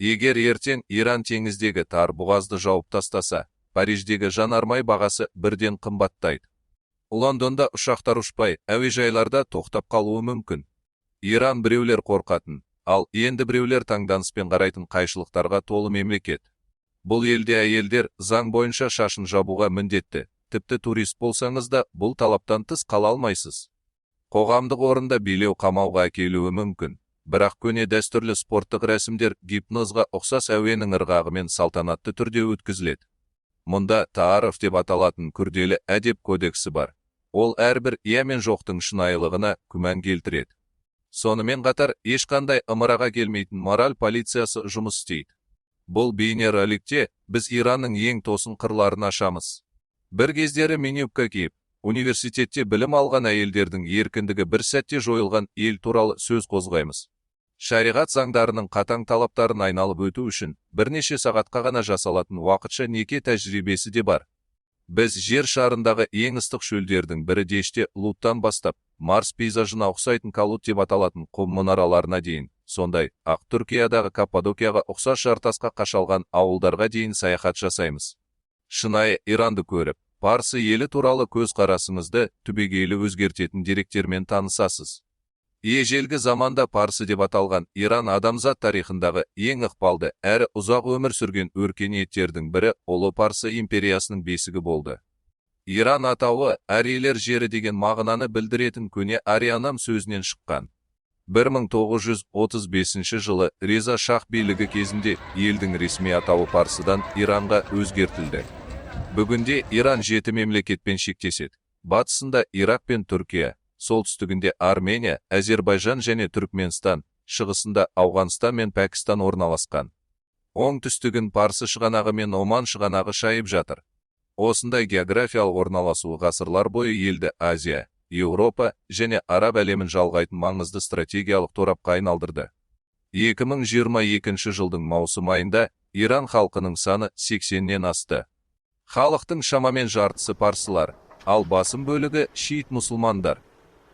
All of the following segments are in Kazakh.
Егер ертең Иран теңіздегі тар бұғазды жауып тастаса, Париждегі жанармай бағасы бірден қымбаттайды. Лондонда ұшақтар ұшпай, әуежайларда тоқтап қалуы мүмкін. Иран біреулер қорқатын, ал енді біреулер таңданыспен қарайтын қайшылықтарға толы мемлекет. Бұл елде әйелдер заң бойынша шашын жабуға міндетті, тіпті турист болсаңыз да бұл талаптан тыс қала алмайсыз. Қоғамдық орында билеу қамауға әкелуі мүмкін, бірақ көне дәстүрлі спорттық рәсімдер гипнозға ұқсас әуенің ырғағымен салтанатты түрде өткізіледі. Мұнда таариф деп аталатын күрделі әдеп кодексі бар. Ол әрбір иә мен жоқтың шынайылығына күмән келтіреді. Сонымен қатар ешқандай ымыраға келмейтін мораль полициясы жұмыс істейді. Бұл бейнероликте біз Иранның ең тосын қырларын ашамыз. Бір кездері минюбка киіп, университетте білім алған әйелдердің еркіндігі бір сәтте жойылған ел туралы сөз қозғаймыз. Шариғат заңдарының қатаң талаптарын айналып өту үшін бірнеше сағатқа ғана жасалатын уақытша неке тәжірибесі де бар. Біз жер шарындағы ең ыстық шөлдердің бірі деште Луттан бастап, Марс пейзажына ұқсайтын Калут деп аталатын құм мұнараларына дейін, сондай ақ Түркиядағы Каппадокияға ұқсас жартасқа қашалған ауылдарға дейін саяхат жасаймыз. Шынайы Иранды көріп, парсы елі туралы көзқарасыңызды түбегейлі өзгертетін деректермен танысасыз. Ежелгі заманда парсы деп аталған Иран адамзат тарихындағы ең ықпалды әрі ұзақ өмір сүрген өркениеттердің бірі Ұлы Парсы империясының бесігі болды. Иран атауы арийлер жері деген мағынаны білдіретін көне Арианам сөзінен шыққан. 1935 жылы Реза Шах билігі кезінде елдің ресми атауы Парсыдан Иранға өзгертілді. Бүгінде Иран 7 мемлекетпен шектеседі. Батысында Ирак пен Түркия, солтүстігінде Армения, Әзербайжан және Түркменстан, шығысында Ауғанстан мен Пәкістан орналасқан. Оңтүстігін Парсы шығанағы мен Оман шығанағы шайып жатыр. Осындай географиялық орналасуы ғасырлар бойы елді Азия, Еуропа және Араб әлемін жалғайтын маңызды стратегиялық торапқа айналдырды. 2022 жылдың маусым айында Иран халқының саны 80-нен асты. Халықтың шамамен жартысы парсылар, ал басым бөлігі шиит мұсылмандар.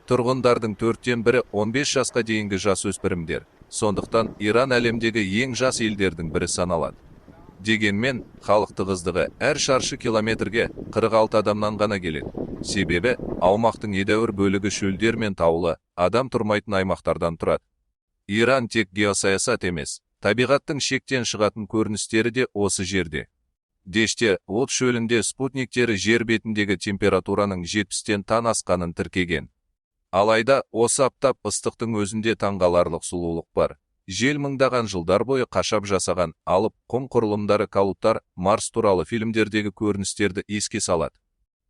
Тұрғындардың 4-тен бірі 15 жасқа дейінгі жасөспірімдер. Сондықтан Иран әлемдегі ең жас елдердің бірі саналады. Дегенмен, халық тығыздығы әр шаршы километрге 46 адамнан ғана келеді. Себебі, аумақтың едәуір бөлігі шөлдер мен таулы, адам тұрмайтын аймақтардан тұрады. Иран тек геосаясат емес, табиғаттың шектен шығатын көріністері де осы жерде. Деште Лот шөлінде спутниктері жер бетіндегі температураның 70-тен тан асқанын тіркеген. Алайда осы аптап ыстықтың өзінде таңғаларлық сұлулық бар. Жел мыңдаған жылдар бойы қашап жасаған алып құм құрылымдары Калуттар Марс туралы фильмдердегі көріністерді еске салады.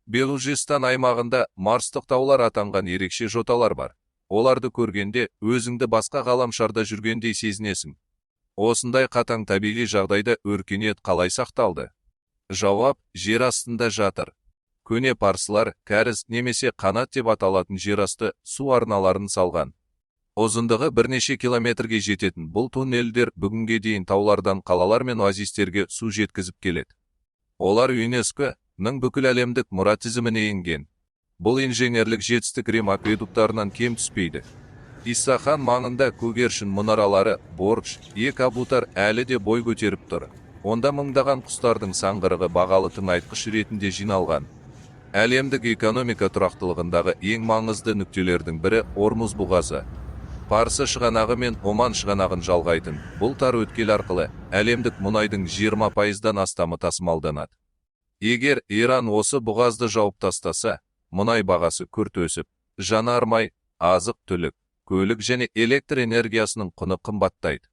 Белужистан аймағында Марстық таулар атанған ерекше жоталар бар. Оларды көргенде өзіңді басқа ғаламшарда жүргендей сезінесің. Осындай қатаң табиғи жағдайда өркениет қалай сақталды? Жауап, жер астында жатыр. Көне парсылар кәріз немесе қанат деп аталатын жерасты су арналарын салған. Ұзындығы бірнеше километрге жететін бұл туннелдер бүгінге дейін таулардан қалалар мен оазистерге су жеткізіп келеді. Олар ЮНЕСКО-ның бүкіл әлемдік мұра тізіміне енген. Бұл инженерлік жетістік Рим акведуктарынан кем түспейді. Исфахан маңында көгершін мұнаралары, Бордж, Екабутар әлі де бой көтеріп тұр. Онда мыңдаған құстардың саңғырығы бағалы тыңайтқыш ретінде жиналған. Әлемдік экономика тұрақтылығындағы ең маңызды нүктелердің бірі Ормуз бұғазы. Парсы шығанағы мен Оман шығанағын жалғайтын бұл тар өткел арқылы әлемдік мұнайдың 20%-дан астамы тасымалданады. Егер Иран осы бұғазды жауып тастаса, мұнай бағасы күрт өсіп, жанармай, азық-түлік, көлік және электр энергиясының құны қымбаттайды.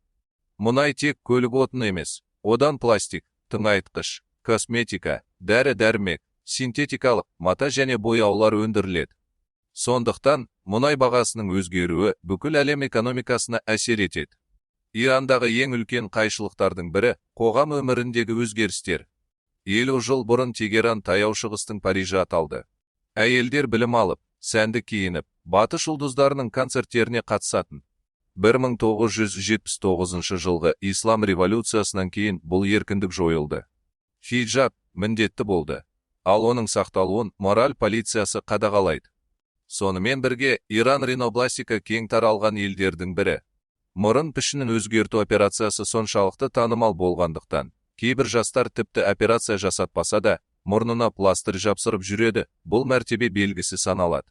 Мұнай тек көлік отыны емес, одан пластик, тыңайтқыш, косметика, дәрі-дәрмек, синтетикалық мата және бояулар өндіріледі. Сондықтан, мұнай бағасының өзгеруі бүкіл әлем экономикасына әсер етеді. Ирандағы ең үлкен қайшылықтардың бірі қоғам өміріндегі өзгерістер. 50 жыл бұрын Тегеран таяу шығыстың Парижі аталды. Әйелдер білім алып, сәнді киініп, батыс жұлдыздарының концерттеріне қатысатын. 1979 жылғы ислам революциясынан кейін бұл еркіндік жойылды. Хиджаб міндетті болды, ал оның сақталуын мораль полициясы қадағалайды. Сонымен бірге Иран ринопластика кең таралған елдердің бірі. Мұрын пішінін өзгерту операциясы соншалықты танымал болғандықтан, кейбір жастар тіпті операция жасатпаса да, мұрнына пластырь жапсырып жүреді, бұл мәртебе белгісі саналады.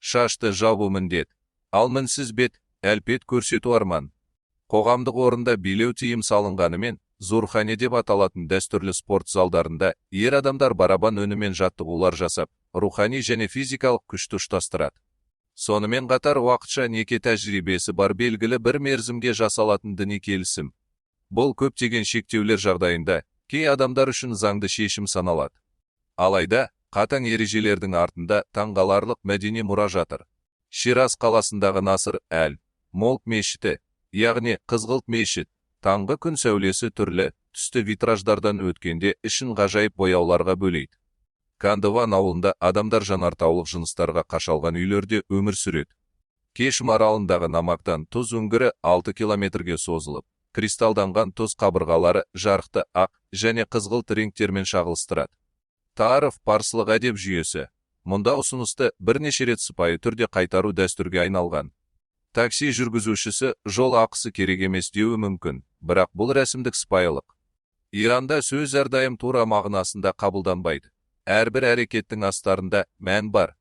Шашты жабу міндет, ал мінсіз бет, әлпет көрсету арман. Қоғамдық орында билеу тыйым салынғанымен, зурхане деп аталатын дәстүрлі спорт залдарында ер адамдар барабан үнімен жаттығулар жасап, рухани және физикалық күшті ұштастырады. Сонымен қатар уақытша неке тәжірибесі бар белгілі бір мерзімге жасалатын діни келісім. Бұл көптеген шектеулер жағдайында кей адамдар үшін заңды шешім саналады. Алайда, қатаң ережелердің артында таңғаларлық мәдени мұра жатыр. Шираз қаласындағы Насыр әл-Молк мешіті, яғни қызғылт мешіт, таңғы күн сәулесі түрлі, түсті витраждардан өткенде ішін ғажайып бояуларға бөлейді. Кандыван ауылында адамдар жанартаулық жыныстарға қашалған үйлерде өмір сүреді. Кешім аралындағы намактан тұз үңгірі 6 километрге созылып, кристалданған тұз қабырғалары жарықты ақ және қызғылт реңктермен шағылыстырады. Таарыф парсылық әдеп жүйесі. Мұнда ұсынысты бірнеше рет сыпайы түрде қайтару дәстүрге айналған. Такси жүргізушісі жол ақысы керек емес деуі мүмкін, бірақ бұл рәсімдік сыпайылық. Иранда сөз әрдайым тура мағынасында қабылданбайды. Әрбір әрекеттің астарында мән бар.